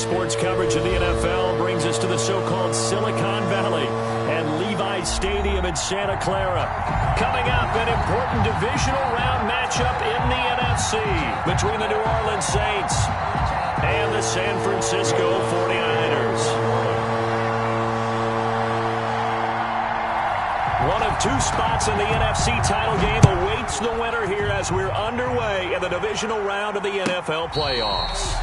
sports coverage of the NFL brings us to the so-called Silicon Valley and Levi's Stadium in Santa Clara. Coming up, an important divisional round matchup in the NFC between the New Orleans Saints and the San Francisco 49ers. One of two spots in the NFC title game awaits the winner here as we're underway in the divisional round of the NFL playoffs.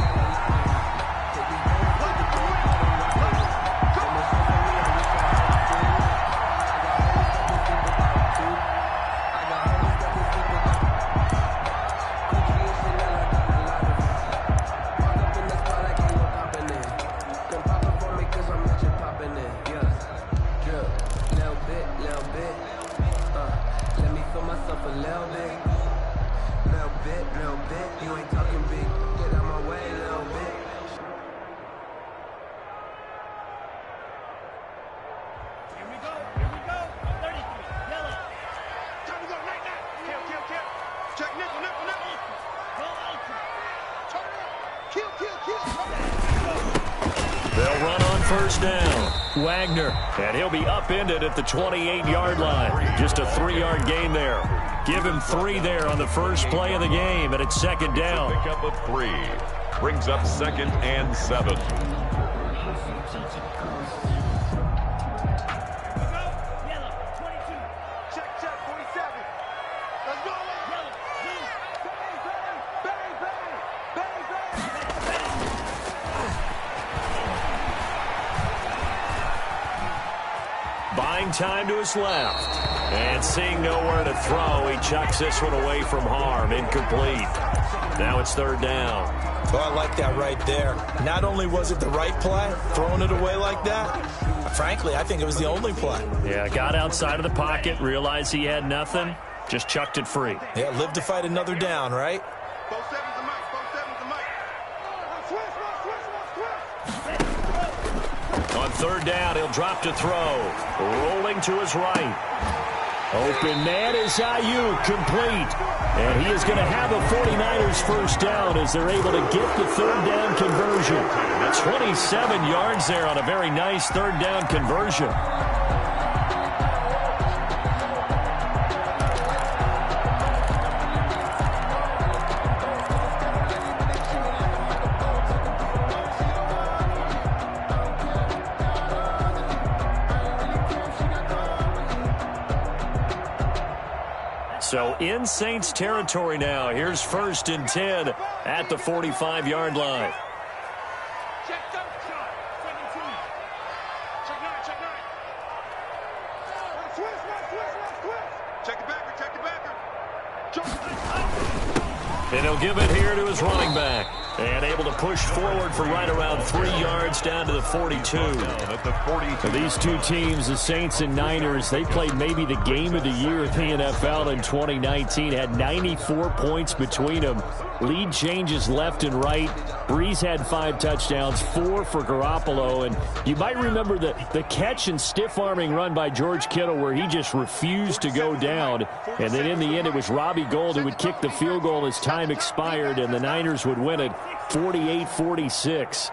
They'll run on first down. Wagner, and he'll be upended at the 28-yard line. Just a 3-yard gain there. Give him 3 there on the first play of the game, and it's second down. Pick up a 3. Brings up 2nd and 7. Buying time to his left. And seeing nowhere to throw, he chucks this one away from harm. Incomplete. Now it's third down. Oh, I like that right there. Not only was it the right play, throwing it away like that, frankly, I think it was the only play. Yeah, got outside of the pocket, realized he had nothing, just chucked it free. Yeah, live to fight another down, right? On third down, he'll drop to throw. Rolling to his right. Open man is Ayuk, complete. And he is going to have a 49ers first down as they're able to get the third down conversion. 27 yards there on a very nice third down conversion. So in Saints territory now. Here's 1st and 10 at the 45-yard line. And he'll give it here to his running back. And able to push forward for right around 3 yards down to the 42. At the 42. These two teams, the Saints and Niners, they played maybe the game of the year in the NFL in 2019. Had 94 points between them. Lead changes left and right. Breeze had 5 touchdowns, 4 for Garoppolo. And you might remember the catch and stiff-arming run by George Kittle where he just refused to go down. And then in the end, it was Robbie Gould who would kick the field goal as time expired, and the Niners would win it 48-46.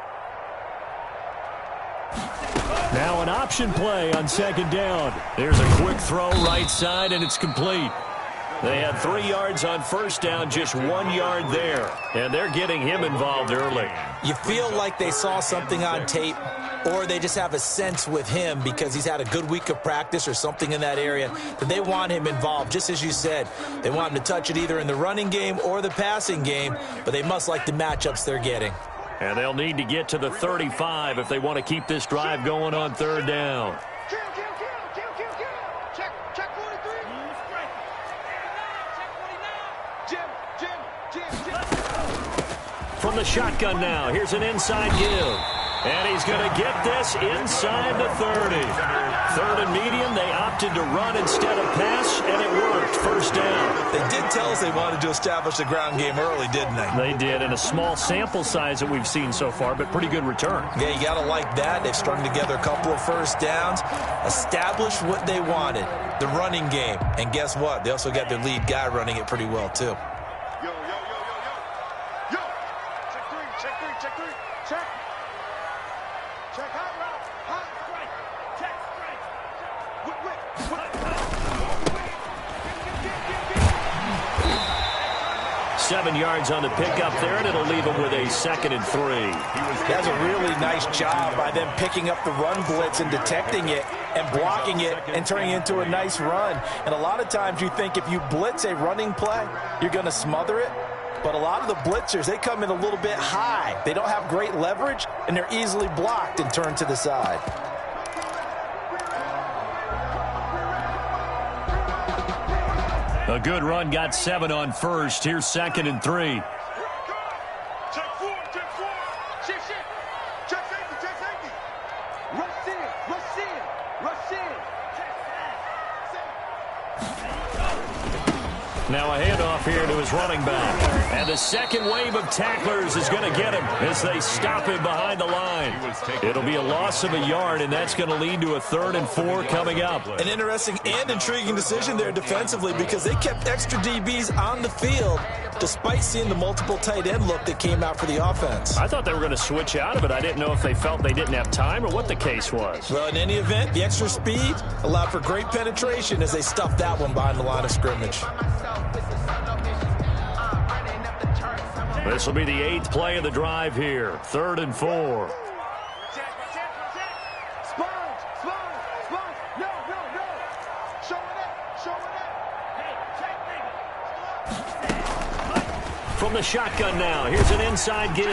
Now an option play on second down. There's a quick throw right side, and it's complete. They had 3 yards on first down, just 1 yard there. And they're getting him involved early. You feel like they saw something on tape, or they just have a sense with him because he's had a good week of practice or something in that area that they want him involved. Just as you said, they want him to touch it either in the running game or the passing game, but they must like the matchups they're getting. And they'll need to get to the 35 if they want to keep this drive going on third down. From the shotgun now, here's an inside give. And he's going to get this inside the 30. Third and medium, they opted to run instead of pass, and it worked. First down. They did tell us they wanted to establish the ground game early, didn't they? They did, in a small sample size that we've seen so far, but pretty good return. Yeah, you got to like that. They've strung together a couple of first downs, established what they wanted, the running game. And guess what? They also got their lead guy running it pretty well, too. 7 yards on the pickup there, and it'll leave him with a 2nd and 3. That's a really nice job by them picking up the run blitz and detecting it and blocking it and turning it into a nice run. And a lot of times you think if you blitz a running play, you're going to smother it. But a lot of the blitzers, they come in a little bit high. They don't have great leverage, and they're easily blocked and turned to the side. A good run, got 7 on first. Here's 2nd and 3. Check 4, check 4. Shit. Check safety. Rush in. Now a handoff here to his running back. And the second wave of tacklers is going to get him as they stop him behind the line. It'll be a loss of a yard, and that's going to lead to a 3rd and 4 coming up. An interesting and intriguing decision there defensively because they kept extra DBs on the field despite seeing the multiple tight end look that came out for the offense. I thought they were going to switch out of it. I didn't know if they felt they didn't have time or what the case was. Well, in any event, the extra speed allowed for great penetration as they stuffed that one behind the line of scrimmage. This will be the 8th play of the drive here. 3rd and 4. From the shotgun now, here's an inside give.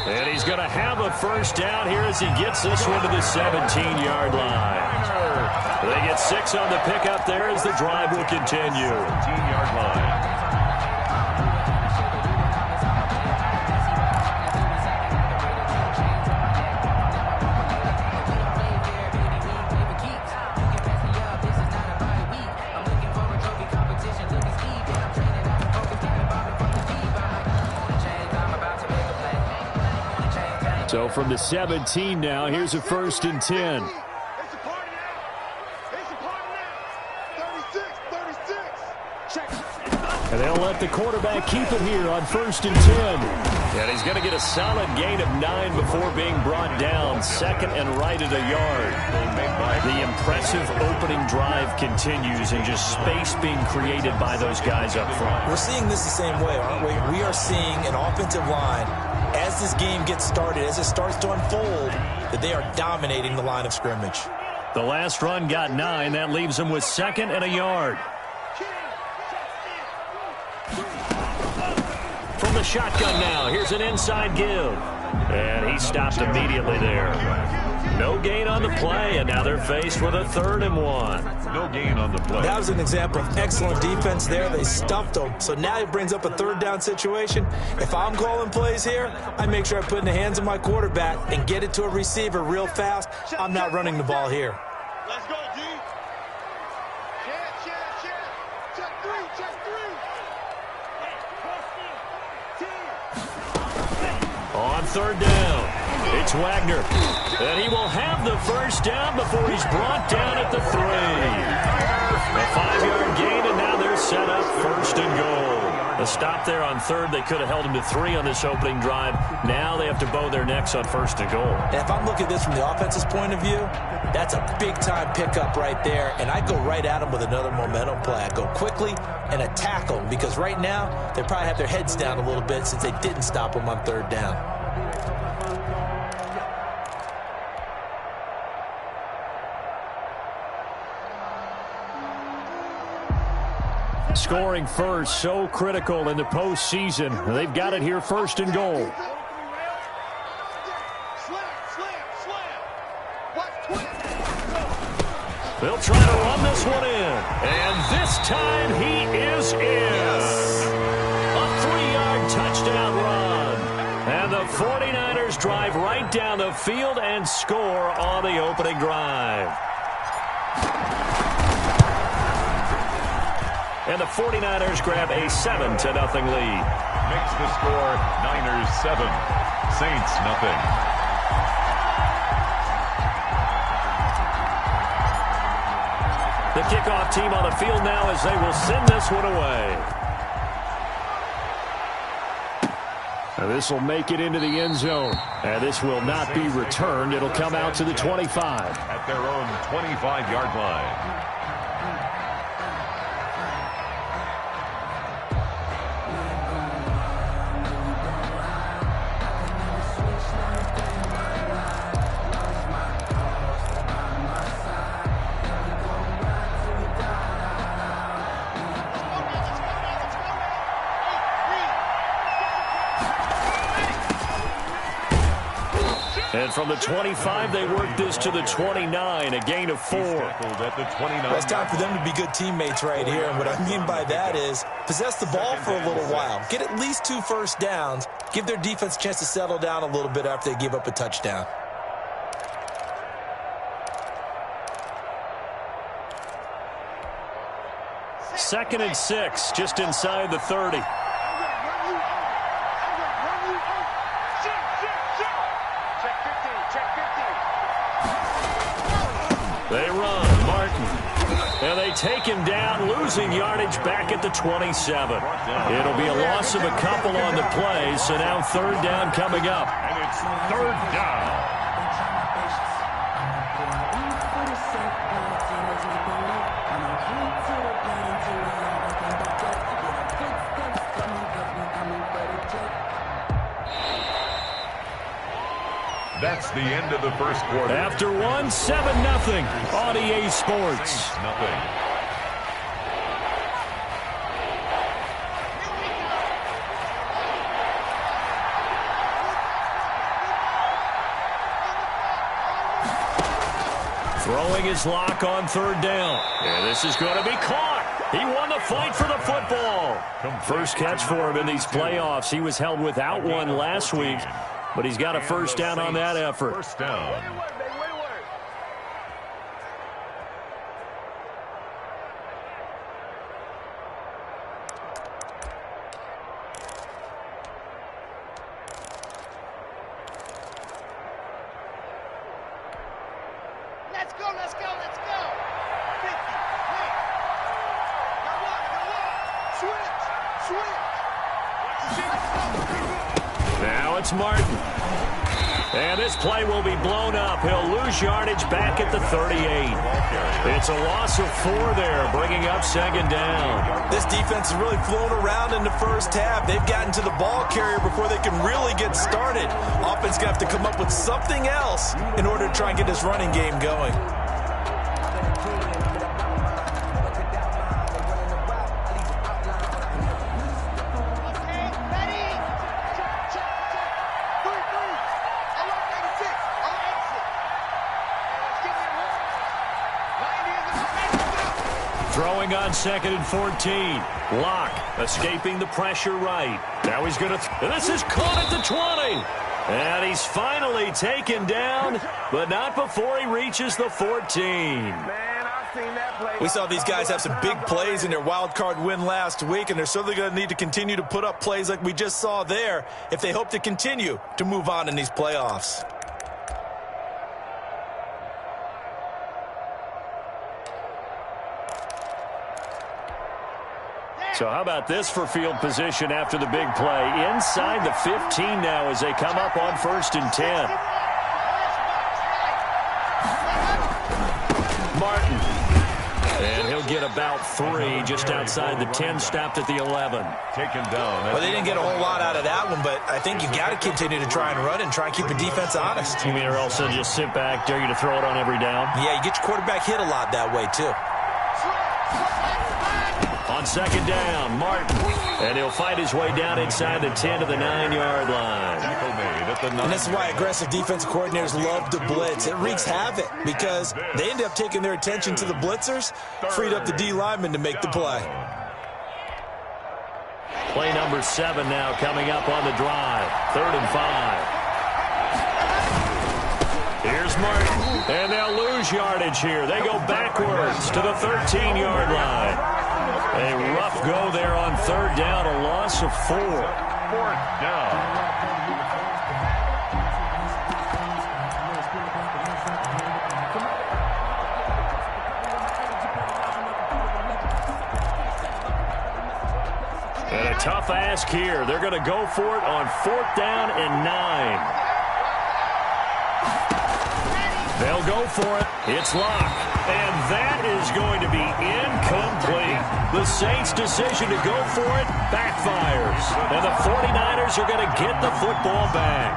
And he's going to have a first down here as he gets this one to the 17-yard line. They get 6 on the pickup there as the drive will continue. 17-yard line. So from the 17 now, here's a 1st and 10. And they'll let the quarterback keep it here on 1st and 10. And he's going to get a solid gain of 9 before being brought down. 2nd and right at a yard. The impressive opening drive continues and just space being created by those guys up front. We're seeing this the same way, aren't we? We are seeing an offensive line, as this game gets started, as it starts to unfold, that they are dominating the line of scrimmage. The last run got 9. That leaves them with 2nd and a yard. From the shotgun now, here's an inside give. And he stopped immediately there. No gain on the play, and now they're faced with a 3rd and 1. No gain on the play. That was an example of excellent defense there. They stuffed them. So now it brings up a 3rd down situation. If I'm calling plays here, I make sure I put it in the hands of my quarterback and get it to a receiver real fast. I'm not running the ball here. Let's go, D. Check 3. On 3rd down, it's Wagner. And he will have the first down before he's brought down at the 3. A 5-yard gain, and now they're set up 1st and goal. A stop there on 3rd. They could have held him to 3 on this opening drive. Now they have to bow their necks on 1st and goal. And if I'm looking at this from the offense's point of view, that's a big-time pickup right there. And I go right at them with another momentum play. I go quickly and attack them because right now they probably have their heads down a little bit since they didn't stop them on 3rd down. Scoring first, so critical in the postseason. They've got it here 1st and goal. They'll try to run this one in. And this time he is in. A 3-yard touchdown run. And the 49ers drive right down the field and score on the opening drive. And the 49ers grab a 7-0 lead. Makes the score Niners 7, Saints nothing. The kickoff team on the field now as they will send this one away. Now this will make it into the end zone. And this will not be returned. It'll come out to the 25. At their own 25-yard line. And from the 25, they work this to the 29, a gain of 4. At the 29. Well, it's time for them to be good teammates right here. And what I mean by that is possess the ball for a little while. Get at least 2 first downs. Give their defense a chance to settle down a little bit after they give up a touchdown. Second and 6, just inside the 30. They run, Martin. And they take him down, losing yardage back at the 27. It'll be a loss of a couple on the play, so now third down coming up. And it's third down. That's the end of the first quarter. After one, 7-0 on EA Sports. Nothing. Throwing his lock on third down. And this is going to be caught. He won the fight for the football. First catch for him in these playoffs. He was held without one last week, but he's got a first down on that effort. First down. Let's go, let's go, let's go. 50, wait. Got one. Switch. Now it's Martin. And this play will be blown up. He'll lose yardage back at the 38. It's a loss of 4 there, bringing up second down. This defense has really flown around in the first half. They've gotten to the ball carrier before they can really get started. Offense going to have to come up with something else in order to try and get this running game going. Throwing on second and 14. Locke escaping the pressure right. Now he's going to... This is caught at the 20. And he's finally taken down, but not before he reaches the 14. We saw these guys have some big plays in their wild card win last week, and they're certainly going to need to continue to put up plays like we just saw there if they hope to continue to move on in these playoffs. So how about this for field position after the big play? Inside the 15 now as they come up on 1st and 10. Martin. And he'll get about 3 just outside the 10, stopped at the 11. Taken down. Well, they didn't get a whole lot out of that one, but I think you got to continue to try and run and try and keep the defense honest. You mean or else they'll just sit back, dare you to throw it on every down? Yeah, you get your quarterback hit a lot that way, too. On second down, Martin. And he'll fight his way down inside the 10 to the 9-yard line. And this is why aggressive defensive coordinators love to blitz. It wreaks havoc because they end up taking their attention to the blitzers, freed up the D lineman to make the play. Play number 7 now coming up on the drive. 3rd and 5. Here's Martin. And they'll lose yardage here. They go backwards to the 13-yard line. A rough go there on 3rd down, a loss of 4. 4th down. And a tough ask here. They're going to go for it on 4th down and 9. They'll go for it. It's Locke. And that is going to be incomplete. The Saints' decision to go for it backfires. And the 49ers are going to get the football back.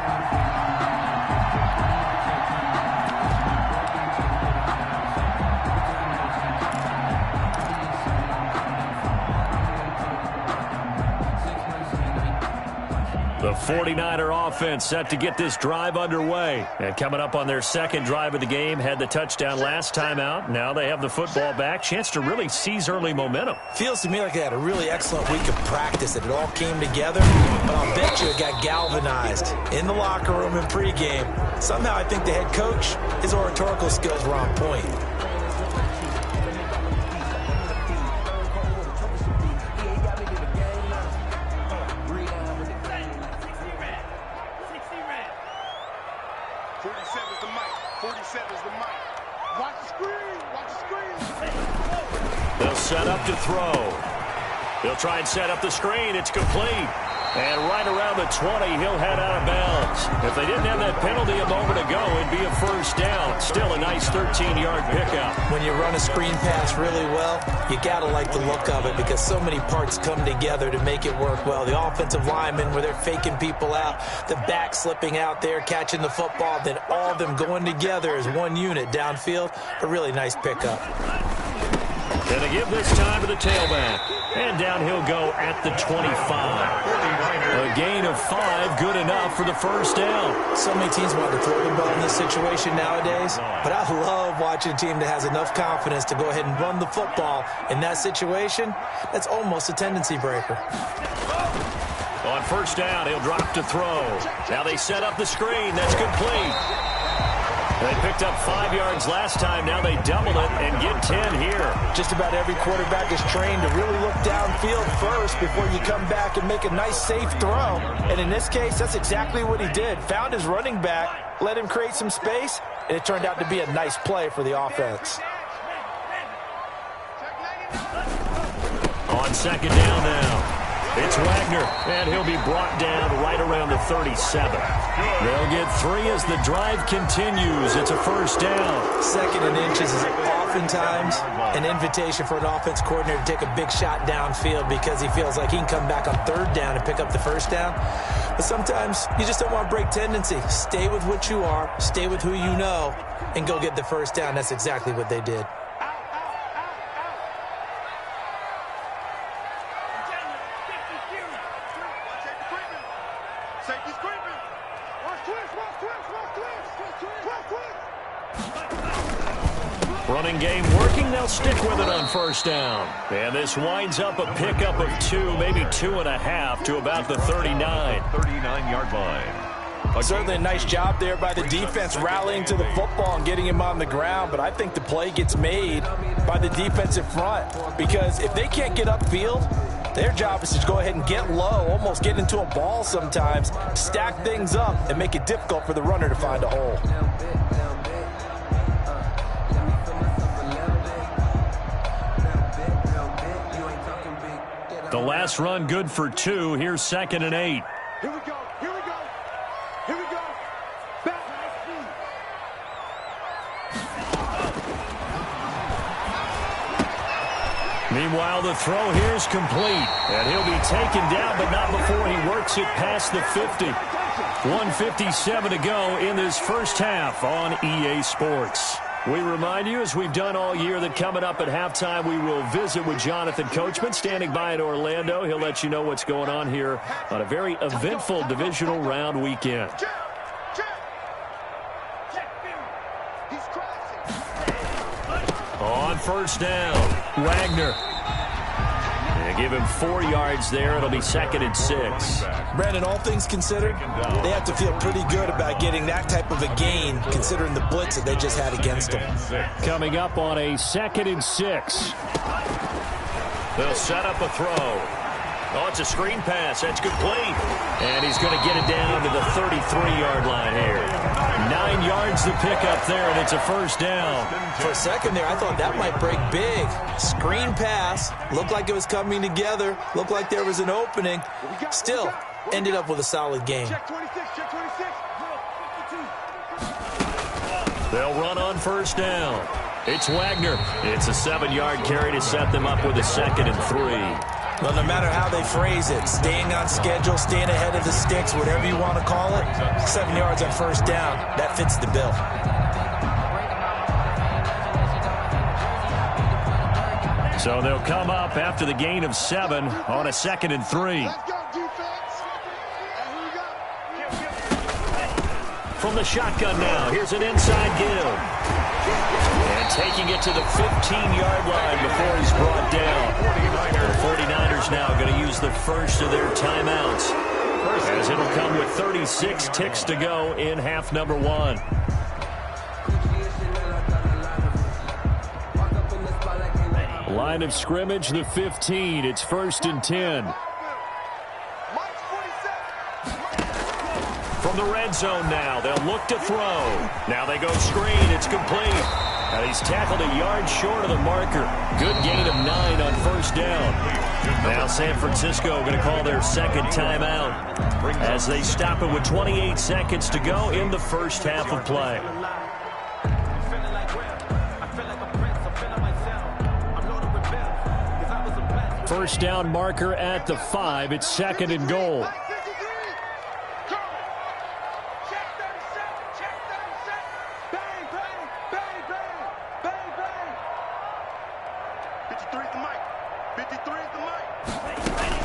The The 49er offense set to get this drive underway. And coming up on their second drive of the game, had the touchdown last time out. Now they have the football back. Chance to really seize early momentum. Feels to me like they had a really excellent week of practice, that it all came together. But I'll bet you it got galvanized in the locker room and pregame. Somehow I think the head coach, his oratorical skills were on point. They'll set up to throw. They'll try and set up the screen. It's complete. And right around the 20, he'll head out of bounds. If they didn't have that penalty a moment ago, it'd be a first down. Still a nice 13-yard pickup. When you run a screen pass really well, you got to like the look of it because so many parts come together to make it work well. The offensive linemen, where they're faking people out, the back slipping out there, catching the football, then all of them going together as one unit downfield. A really nice pickup. And they give this time to the tailback. And down he'll go at the 25. A gain of 5, good enough for the first down. So many teams want to throw the ball in this situation nowadays, but I love watching a team that has enough confidence to go ahead and run the football. In that situation, that's almost a tendency breaker. On first down, he'll drop to throw. Now they set up the screen. That's complete. They picked up 5 yards last time. Now they doubled it and get 10 here. Just about every quarterback is trained to really look downfield first before you come back and make a nice, safe throw. And in this case, that's exactly what he did. Found his running back, let him create some space, and it turned out to be a nice play for the offense. On second down now. It's Wagner, and he'll be brought down right around the 37. They'll get 3 as the drive continues. It's a first down. Second and inches is oftentimes an invitation for an offense coordinator to take a big shot downfield because he feels like he can come back on third down and pick up the first down. But sometimes you just don't want to break tendency. Stay with what you are, stay with who you know, and go get the first down. That's exactly what they did. Running game working. They'll stick with it on first down. And this winds up a pickup of 2, maybe 2.5 to about the 39. 39-yard line. Certainly a nice job there by the defense rallying to the football and getting him on the ground, but I think the play gets made by the defensive front because if they can't get upfield, their job is to go ahead and get low, almost get into a ball sometimes, stack things up, and make it difficult for the runner to find a hole. The last run good for 2. Here's 2nd and 8. Here we go. Here we go. Here we go. Back. Meanwhile, the throw here is complete. And he'll be taken down, but not before he works it past the 50. 1:57 to go in this first half on EA Sports. We remind you, as we've done all year, that coming up at halftime, we will visit with Jonathan Coachman, standing by in Orlando. He'll let you know what's going on here on a very eventful divisional round weekend. On first down, Wagner. They give him 4 yards there. It'll be 2nd and 6. Brandon, all things considered, they have to feel pretty good about getting that type of a gain, considering the blitz that they just had against them. Coming up on a 2nd and 6. They'll set up a throw. Oh, it's a screen pass. That's complete. And he's going to get it down to the 33-yard line here. 9 yards to pick up there, and it's a first down. For a second there, I thought that might break big. Screen pass. Looked like it was coming together. Looked like there was an opening. Still, ended up with a solid game. Check 26. Check 26. They'll run on first down. It's Wagner. It's a 7-yard carry to set them up with a 2nd and 3. Well, no matter how they phrase it, staying on schedule, staying ahead of the sticks, whatever you want to call it, 7 yards on first down, that fits the bill. So they'll come up after the gain of 7 on a 2nd and 3. Let's go, defense. And here we go. from the shotgun now. Here's an inside give. And taking it to the 15-yard line before he's brought down. The 49ers now going to use the first of their timeouts, as it'll come with 36 ticks to go in half number 1. Line of scrimmage, the 15. It's 1st and 10. From the red zone now, they'll look to throw. Now they go screen. It's complete. And he's tackled a yard short of the marker. Good gain of 9 on 1st down. Now San Francisco going to call their second timeout as they stop it with 28 seconds to go in the first half of play. First down marker at the 5. It's 2nd and goal.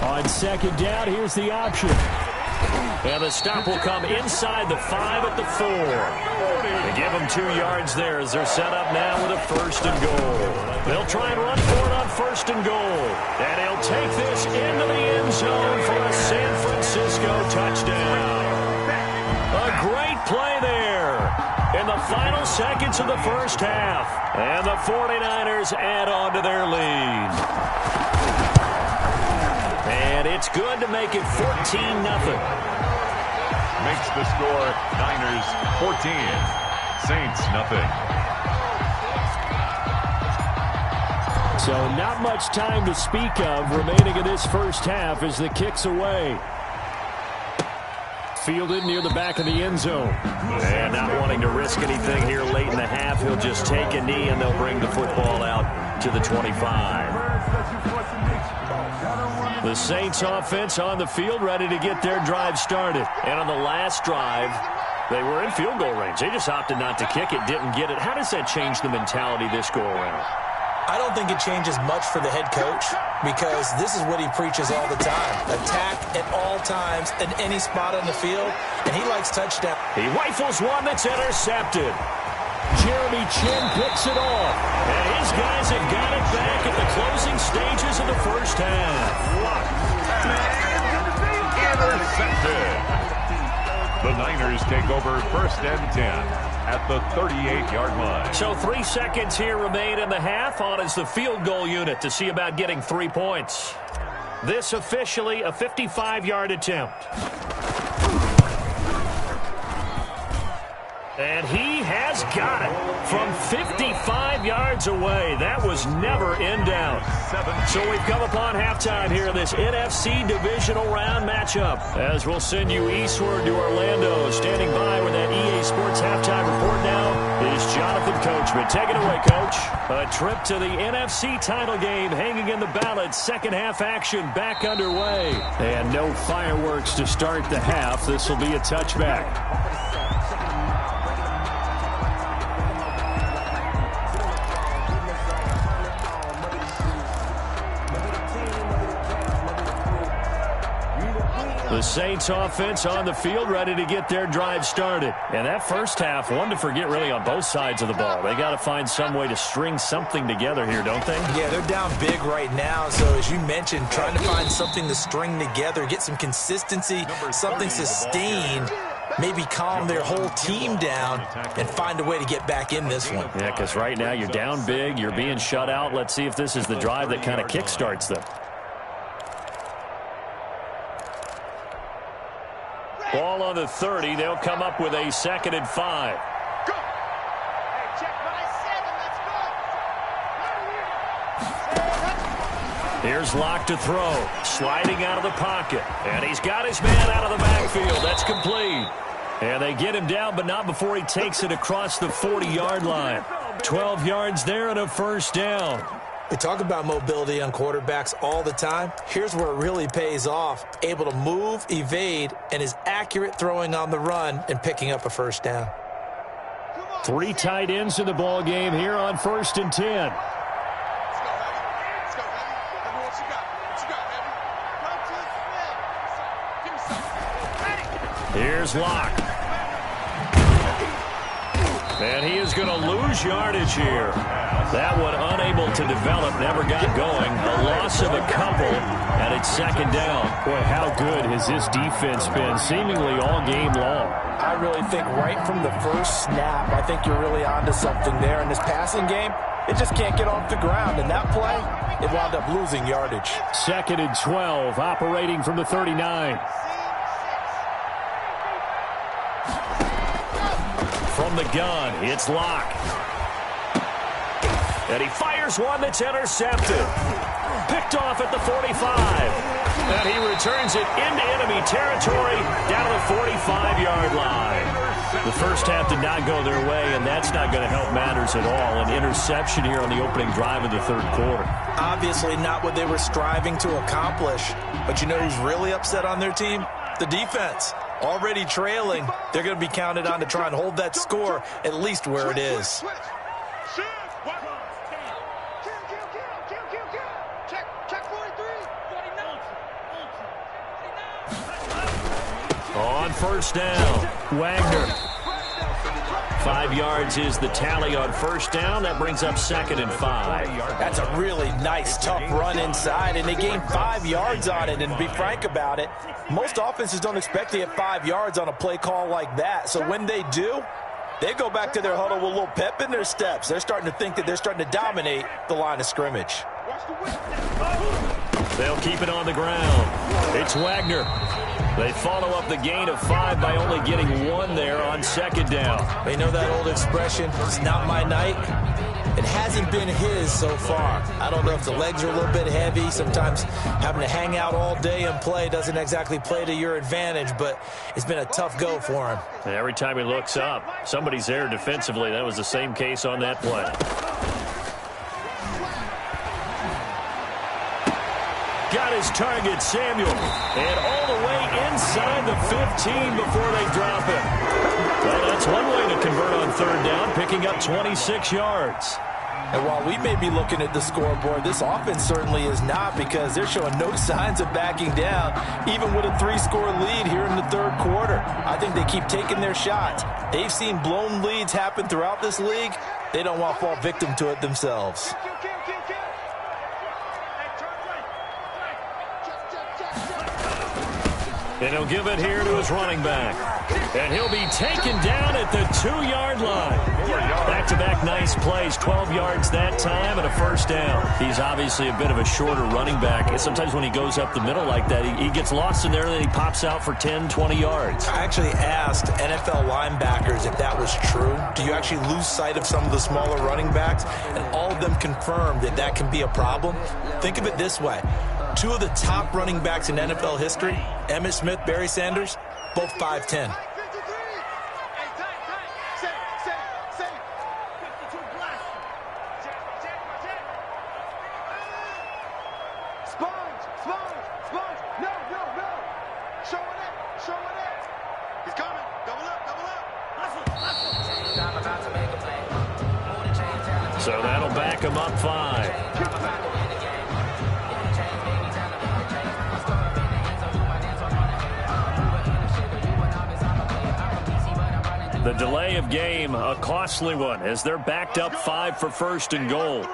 On 2nd down, here's the option. And the stop will come inside the 5 at the 4. They give them 2 yards there as they're set up now with a 1st and goal. They'll try and run for it on 1st and goal. And he'll take this into the end zone for a San Francisco touchdown. A great play there in the final seconds of the first half. And the 49ers add on to their lead. And it's good to make it 14-0. Makes the score Niners 14, Saints nothing. So not much time to speak of remaining in this first half as the kick's away. Fielded near the back of the end zone. And not wanting to risk anything here late in the half, he'll just take a knee and they'll bring the football out to the 25. The Saints offense on the field ready to get their drive started. And on the last drive, they were in field goal range. They just opted not to kick it, didn't get it. How does that change the mentality this go around? I don't think it changes much for the head coach because this is what he preaches all the time. Attack at all times in any spot on the field, and he likes touchdown. He rifles one that's intercepted. Jeremy Chinn picks it off. And his guys have got it back at the closing stages of the first half. Intercepted. The Niners take over 1st and 10 at the 38-yard line. So 3 seconds here remain in the half. On is the field goal unit to see about getting 3 points. This officially a 55-yard attempt. And he has got it from 55 yards away. That was never in doubt. So we've come upon halftime here in this NFC divisional round matchup. As we'll send you eastward to Orlando. Standing by with that EA Sports halftime report now is Jonathan Coachman. Take it away, Coach. A trip to the NFC title game hanging in the balance. Second half action back underway. And no fireworks to start the half. This will be a touchback. The Saints offense on the field ready to get their drive started. And that first half, one to forget really on both sides of the ball. They got to find some way to string something together here, don't they? Yeah, they're down big right now. So as you mentioned, trying to find something to string together, get some consistency, something sustained, maybe calm their whole team down and find a way to get back in this one. Yeah, because right now you're down big, you're being shut out. Let's see if this is the drive that kind of kickstarts them. Ball on the 30. They'll come up with a 2nd and 5. Go. Hey, check what I said, and let's go. Here's Locke to throw. Sliding out of the pocket. And he's got his man out of the backfield. That's complete. And they get him down, but not before he takes it across the 40-yard line. 12 yards there and a first down. We talk about mobility on quarterbacks all the time. Here's where it really pays off. Able to move, evade, and is accurate throwing on the run and picking up a first down. 3 tight ends in the ball game here on 1st and 10. Let's go, Heavy. Let's go, Heavy. Let me what you got. What you got, Heavy? Run to the field. Give me something. Hey. Here's Locke. And he is going to lose yardage here. That one unable to develop, never got going. A loss of a couple, and it's second down. Boy, how good has this defense been seemingly all game long? I really think right from the first snap, I think you're really onto something there. In this passing game, it just can't get off the ground. And that play, it wound up losing yardage. 2nd and 12, operating from the 39. From the gun, it's Locke. And he fires one that's intercepted. Picked off at the 45. And he returns it into enemy territory down to the 45-yard line. The first half did not go their way, and that's not going to help matters at all. An interception here on the opening drive of the third quarter. Obviously not what they were striving to accomplish. But you know who's really upset on their team? The defense. Already trailing. They're going to be counted on to try and hold that score at least where it is. On first down, Wagner. 5 yards is the tally on first down. That brings up 2nd and 5. That's a really nice, tough run inside, and they gained 5 yards on it. And to be frank about it, most offenses don't expect to get 5 yards on a play call like that. So when they do, they go back to their huddle with a little pep in their steps. They're starting to think that they're starting to dominate the line of scrimmage. They'll keep it on the ground. It's Wagner. They follow up the gain of 5 by only getting 1 there on second down. They know that old expression, it's not my night. It hasn't been his so far. I don't know if the legs are a little bit heavy. Sometimes having to hang out all day and play doesn't exactly play to your advantage, but it's been a tough go for him. And every time he looks up, somebody's there defensively. That was the same case on that play. Got his target, Samuel. And all the way inside the 15 before they drop it. Well, that's one way to convert on third down, picking up 26 yards. And while we may be looking at the scoreboard, this offense certainly is not, because they're showing no signs of backing down, even with a 3-score lead here in the third quarter. I think they keep taking their shots. They've seen blown leads happen throughout this league. They don't want to fall victim to it themselves. And he'll give it here to his running back. And he'll be taken down at the 2-yard line. Back-to-back nice plays, 12 yards that time and a first down. He's obviously a bit of a shorter running back. And sometimes when he goes up the middle like that, he gets lost in there and then he pops out for 10, 20 yards. I actually asked NFL linebackers if that was true. Do you actually lose sight of some of the smaller running backs? And all of them confirmed that that can be a problem. Think of it this way. 2 of the top running backs in NFL history, Emmitt Smith, Barry Sanders, both 5'10". So that'll back him up 5. The delay of game, a costly one, as they're backed up 5 for first and goal.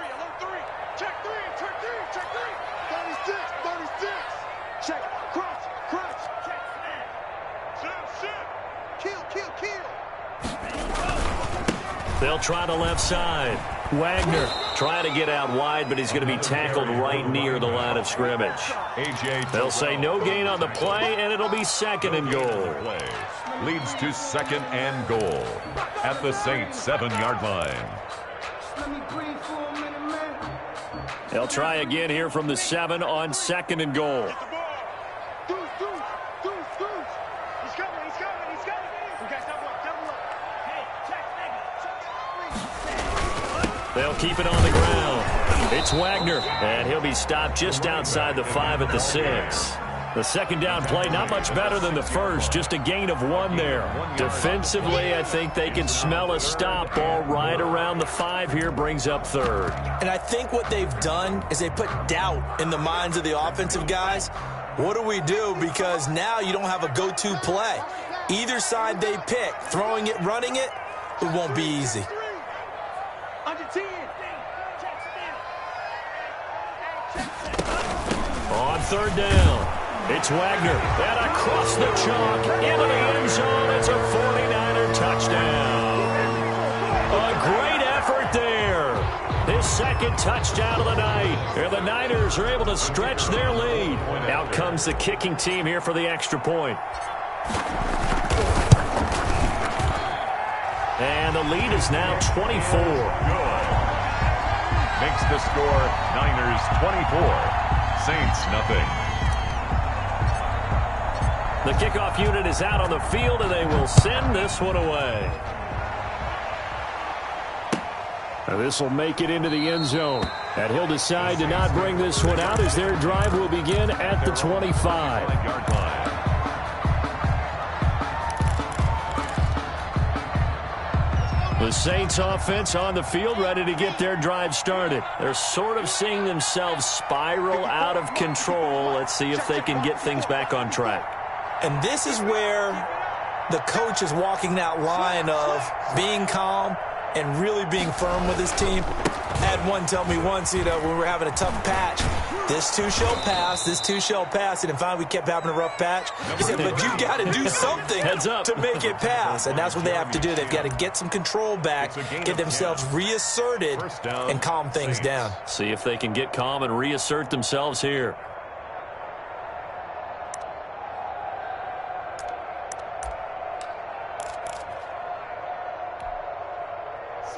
They'll try the left side. Wagner trying to get out wide, but he's going to be tackled right near the line of scrimmage. They'll say no gain on the play, and it'll be 2nd and goal. Leads to 2nd and goal at the Saints 7-yard line. They'll try again here from the 7 on 2nd and goal. They'll keep it on the ground. It's Wagner, and he'll be stopped just outside the 5 at the 6. The second down play, not much better than the first, just a gain of 1 there. Defensively, I think they can smell a stop ball right around the 5 here, brings up 3rd. And I think what they've done is they put doubt in the minds of the offensive guys. What do we do? Because now you don't have a go-to play. Either side they pick, throwing it, running it, it won't be easy. Under 10. On third down, it's Wagner. And across the chalk, into the end zone. It's a 49er touchdown. A great effort there. His second touchdown of the night. And the Niners are able to stretch their lead. Out comes the kicking team here for the extra point. And the lead is now 24. Good. Makes the score Niners 24. Saints nothing. The kickoff unit is out on the field, and they will send this one away. Now this will make it into the end zone. And he'll decide to not bring this one out as their drive will begin at the 25. Yard line. The Saints offense on the field ready to get their drive started. They're sort of seeing themselves spiral out of control. Let's see if they can get things back on track. And this is where the coach is walking that line of being calm and really being firm with his team. I had one tell me once, when we were having a tough patch, this too shall pass, this too shall pass. And finally we kept having a rough patch. He said, but you got to do something to make it pass. And that's what they have to do. They've got to get some control back, get themselves reasserted, and calm things down. See if they can get calm and reassert themselves here.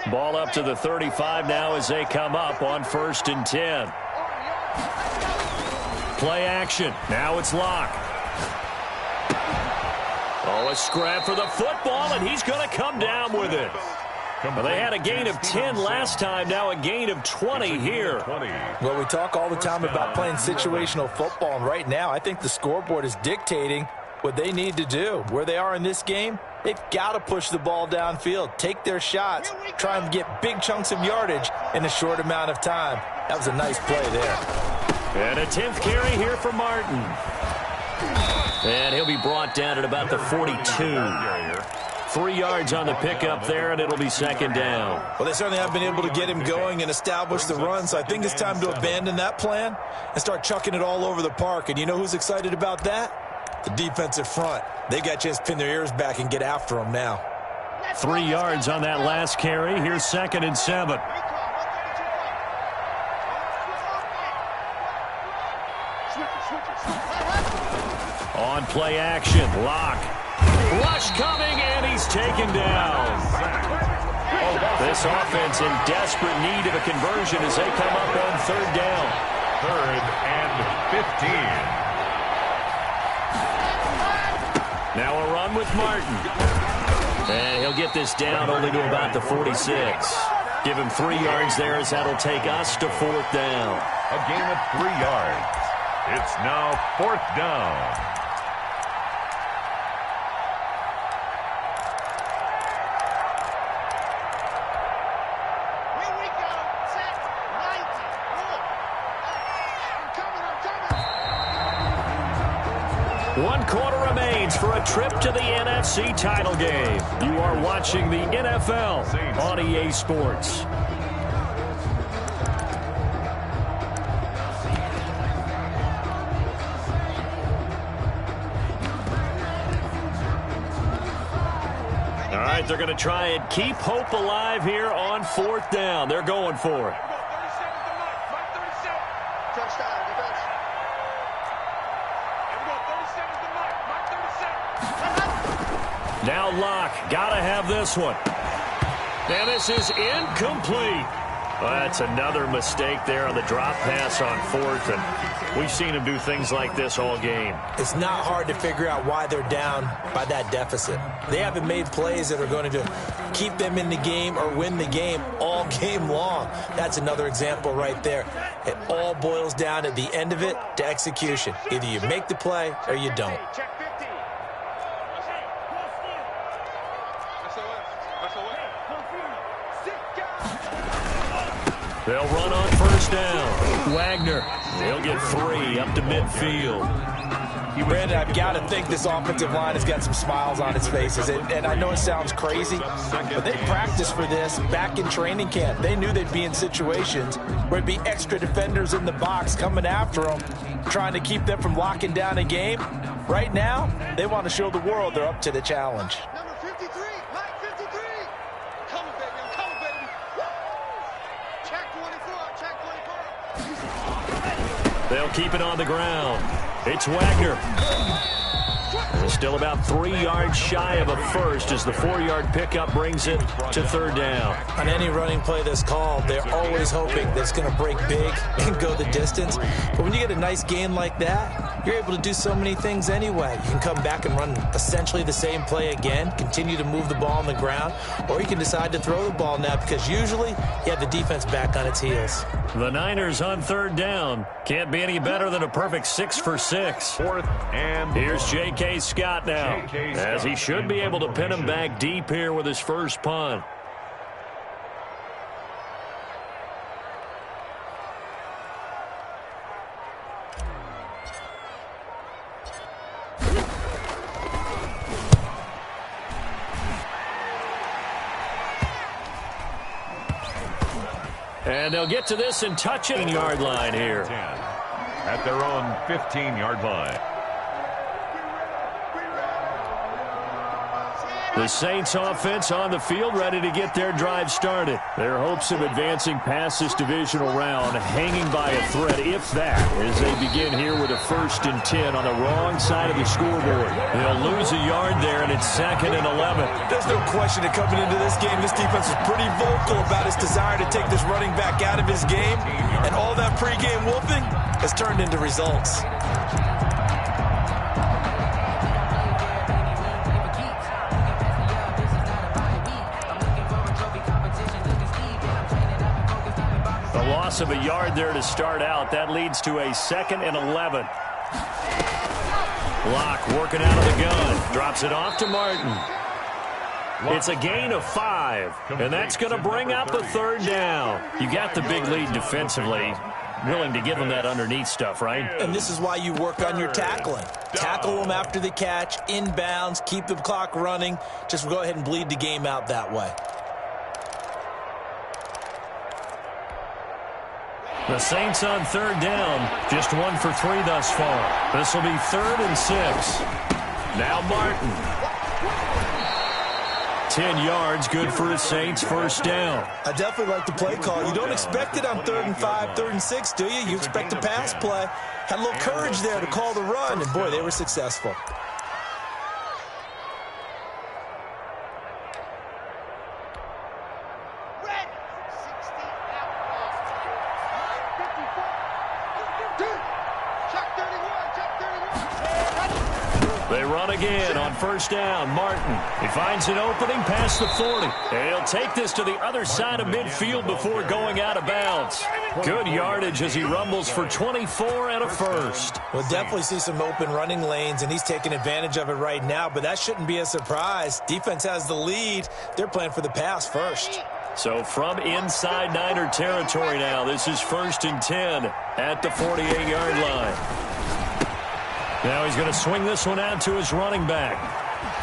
Ball up to the 35 now as they come up on 1st and 10. Play action. Now it's Locke. Oh, a scrap for the football, and he's going to come down with it. Well, they had a gain of 10 last time, now a gain of 20 here. Well, we talk all the time about playing situational football, and right now I think the scoreboard is dictating what they need to do. Where they are in this game, they've got to push the ball downfield, take their shots, try and get big chunks of yardage in a short amount of time. That was a nice play there. And a 10th carry here for Martin. And he'll be brought down at about the 42. 3 yards on the pickup there, and it'll be 2nd down. Well, they certainly have been able to get him going and establish the run, so I think it's time to abandon that plan and start chucking it all over the park. And you know who's excited about that? The defensive front. They got a chance to pin their ears back and get after him now. 3 yards on that last carry. Here's 2nd and 7. On play action, Locke. Rush coming, and he's taken down. This offense in desperate need of a conversion as they come up on 3rd down. 3rd and 15. Now a run with Martin. And he'll get this down only to about the 46. Give him 3 yards there as that'll take us to 4th down. A gain of 3 yards. It's now 4th down. Here we go. Set. 90. I'm coming. 1 quarter remains for a trip to the NFC title game. You are watching the NFL on EA Sports. All right, they're going to try and keep hope alive here on 4th down. They're going for it. Touchdown, defense. Now Locke, got to have this one. And this is incomplete. Well, that's another mistake there on the drop pass on 4th, and we've seen him do things like this all game. It's not hard to figure out why they're down by that deficit. They haven't made plays that are going to keep them in the game or win the game all game long. That's another example right there. It all boils down at the end of it to execution. Either you make the play or you don't. Check 15. They'll run on 1st down. Wagner, he'll get 3 up to midfield. Brandon, I've got to think this offensive line has got some smiles on its faces. And I know it sounds crazy, but they practiced for this back in training camp. They knew they'd be in situations where it'd be extra defenders in the box coming after them, trying to keep them from locking down a game. Right now, they want to show the world they're up to the challenge. Number 53, line 53. Coming, baby, I'm coming, baby. Check 24, check 24. They'll keep it on the ground. It's Wagner. They're still about 3 yards shy of a first as the 4-yard pickup brings it to third down. On any running play that's called, they're always hoping that it's going to break big and go the distance. But when you get a nice gain like that, you're able to do so many things anyway. You can come back and run essentially the same play again, continue to move the ball on the ground, or you can decide to throw the ball now because usually you have the defense back on its heels. The Niners on third down. Can't be any better than a perfect 6 for 6. Fourth and Here's J.K. Scott now, as he should be able to pin him back deep here with his first punt. And they'll get to this and touch it. 10-yard line here. at their own 15-yard line. The Saints offense on the field, ready to get their drive started. Their hopes of advancing past this divisional round hanging by a thread, if that, as they begin here with a 1st and 10 on the wrong side of the scoreboard. They'll lose a yard there, and it's 2nd and 11. There's no question that coming into this game, this defense is pretty vocal about its desire to take this running back out of his game, and all that pregame wolfing has turned into results. Loss of a yard there to start out. That leads to a 2nd and 11. Locke working out of the gun. Drops it off to Martin. It's a gain of 5, and that's going to bring up a 3rd down. You got the big lead defensively. Willing to give them that underneath stuff, right? And this is why you work on your tackling. Tackle them after the catch, inbounds, keep the clock running. Just go ahead and bleed the game out that way. The Saints on 3rd down, just 1 for 3 thus far. This will be 3rd and 6. Now Martin. 10 yards, good for the Saints, 1st down. I definitely like the play call. You don't expect it on 3rd and 5, 3rd and 6, do you? You expect a pass play. Had a little courage there to call the run, and boy, they were successful. They run again on 1st down. Martin, he finds an opening past the 40. And he'll take this to the other side of midfield before going out of bounds. Good yardage as he rumbles for 24 and a 1st. We'll definitely see some open running lanes, and he's taking advantage of it right now, but that shouldn't be a surprise. Defense has the lead. They're playing for the pass first. So from inside Niner territory now, this is 1st and 10 at the 48-yard line. Now he's going to swing this one out to his running back.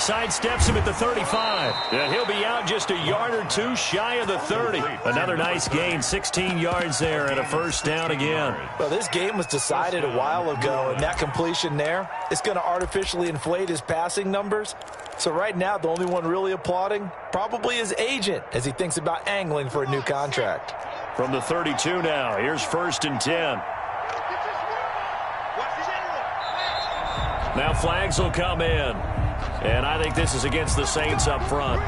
Sidesteps him at the 35. And he'll be out just a yard or 2 shy of the 30. Another nice gain, 16 yards there and a 1st down again. Well, this game was decided a while ago, and that completion there is going to artificially inflate his passing numbers. So right now, the only one really applauding probably his agent as he thinks about angling for a new contract. From the 32 now, here's 1st and 10. Now flags will come in. And I think this is against the Saints up front.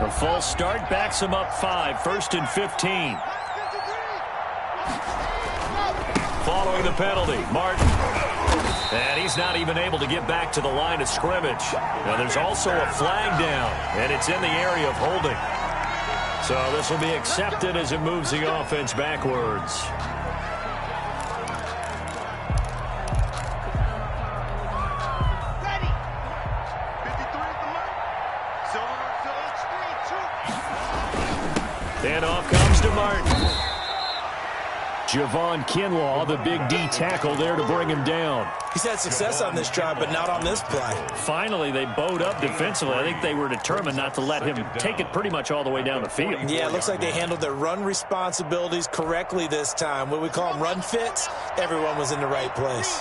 The false start backs him up 5. 1st and 15. Following the penalty, Martin. And he's not even able to get back to the line of scrimmage. Now there's also a flag down, and it's in the area of holding. So this will be accepted as it moves the offense backwards. Ready. 53 at the mark. Silver, silver screen. Javon Kinlaw, the big D tackle there to bring him down. He's had success on this drive, but not on this play. Finally, they bowed up defensively. I think they were determined not to let him take it pretty much all the way down the field. Yeah, it looks like they handled their run responsibilities correctly this time. What we call them run fits, everyone was in the right place.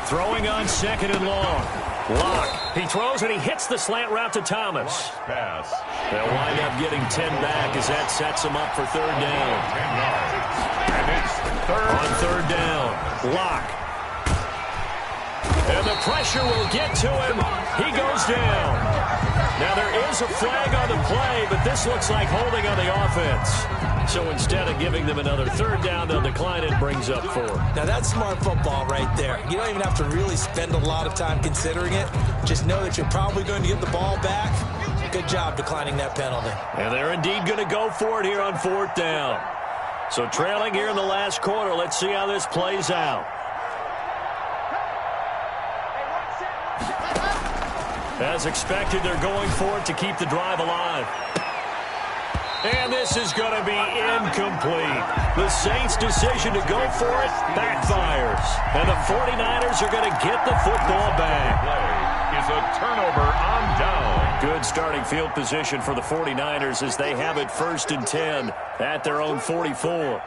Throwing on second and long. Lock. He throws and he hits the slant route to Thomas. Pass. They'll wind up getting 10 back as that sets them up for third down. 10 yards. And it's third. On third down, Lock. And the pressure will get to him. He goes down. Now there is a flag on the play, but this looks like holding on the offense. So instead of giving them another third down, they'll decline it, brings up 4. Now that's smart football right there. You don't even have to really spend a lot of time considering it. Just know that you're probably going to get the ball back. Good job declining that penalty. And they're indeed going to go for it here on fourth down. So trailing here in the last quarter. Let's see how this plays out. As expected, they're going for it to keep the drive alive. And this is going to be incomplete. The Saints' decision to go for it backfires. And the 49ers are going to get the football back. Play is a turnover on down. Good starting field position for the 49ers as they have it 1st and 10 at their own 44.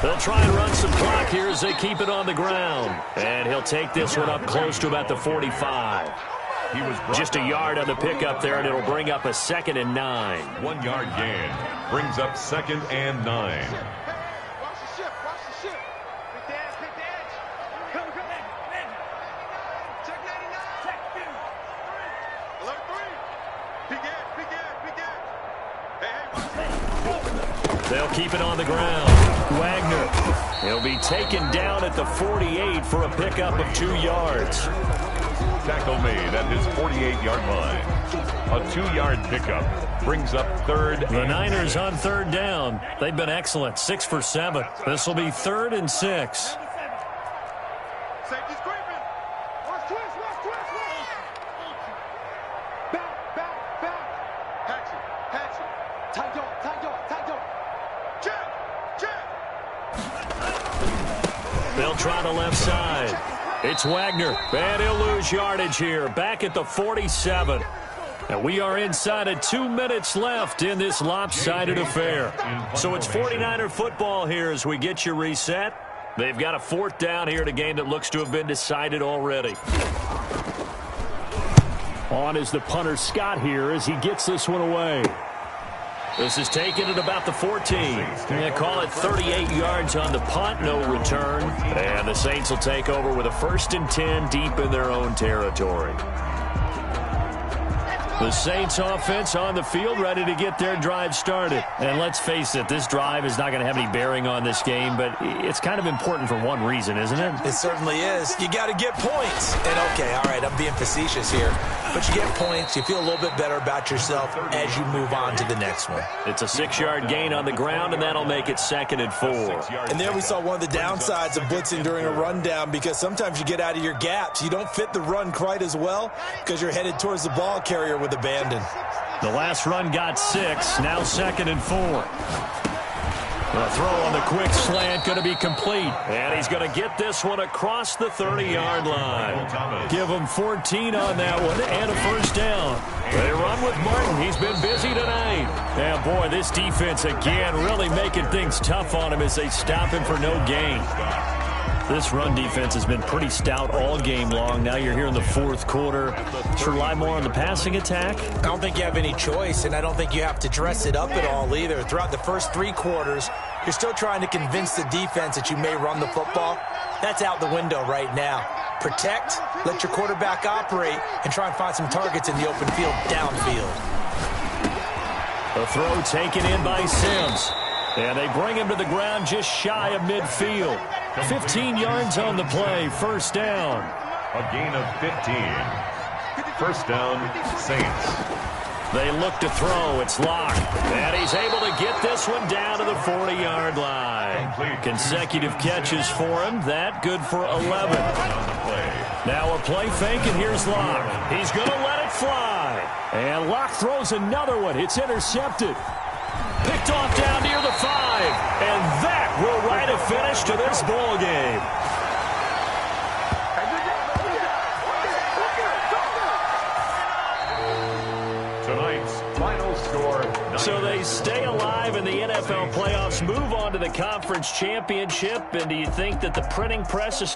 They'll try and run some clock here as they keep it on the ground. And he'll take this one up close to about the 45. He was just a yard on the pickup there, and it'll bring up a 2nd and 9. 1 yard gain brings up 2nd and 9. Watch the ship, watch the ship. Pick the edge, pick the edge. Come. Check 99. Check 2. 3. Big edge, big edge, big edge. Hey, watch it. They'll keep it on the ground. Wagner. He'll be taken down at the 48 for a pickup of 2 yards. Tackle made at his 48-yard line. A 2-yard pickup brings up 3rd. The Niners on third down. They've been excellent. 6 for 7. This will be 3rd and 6. Safety's creeping. Watch twist. Back. Hatchet. Tight door. Jab. They'll try the left side. It's Wagner, and he'll lose yardage here, back at the 47. And we are inside of 2 minutes left in this lopsided affair. So it's 49er football here as we get you reset. They've got a 4th down here in a game that looks to have been decided already. On is the punter Scott here as he gets this one away. This is taken at about the 14. They call it 38 yards on the punt, no return. And the Saints will take over with a 1st and 10 deep in their own territory. The Saints offense on the field, ready to get their drive started. And let's face it, this drive is not going to have any bearing on this game, but it's kind of important for one reason, isn't it? It certainly is. You got to get points. And okay, all right, I'm being facetious here. But you get points, you feel a little bit better about yourself as you move on to the next one. It's a 6-yard gain on the ground, and that'll make it 2nd and 4. And there we saw one of the downsides of blitzing during a rundown, because sometimes you get out of your gaps. You don't fit the run quite as well because you're headed towards the ball carrier with abandon. The last run got 6, now 2nd and 4. The throw on the quick slant going to be complete. And he's going to get this one across the 30-yard line. Give him 14 on that one and a 1st down. They run with Martin. He's been busy tonight. And boy, this defense again really making things tough on him as they stop him for no gain. This run defense has been pretty stout all game long. Now you're here in the 4th quarter. Let's rely more on the passing attack. I don't think you have any choice, and I don't think you have to dress it up at all either. Throughout the first 3 quarters, you're still trying to convince the defense that you may run the football. That's out the window right now. Protect, let your quarterback operate, and try and find some targets in the open field downfield. A throw taken in by Sims. And they bring him to the ground just shy of midfield. 15 yards on the play, 1st down. A gain of 15. 1st down, Saints. They look to throw. It's Lock. And he's able to get this one down to the 40-yard line. Consecutive catches for him. That good for 11. On the play. Now a play fake, and here's Locke. He's going to let it fly. And Locke throws another one. It's intercepted. Picked off down near the 5. And that will write a finish to this ball game. Tonight's final score. So they stay alive in the NFL playoffs, move on to the conference championship. And do you think that the printing press is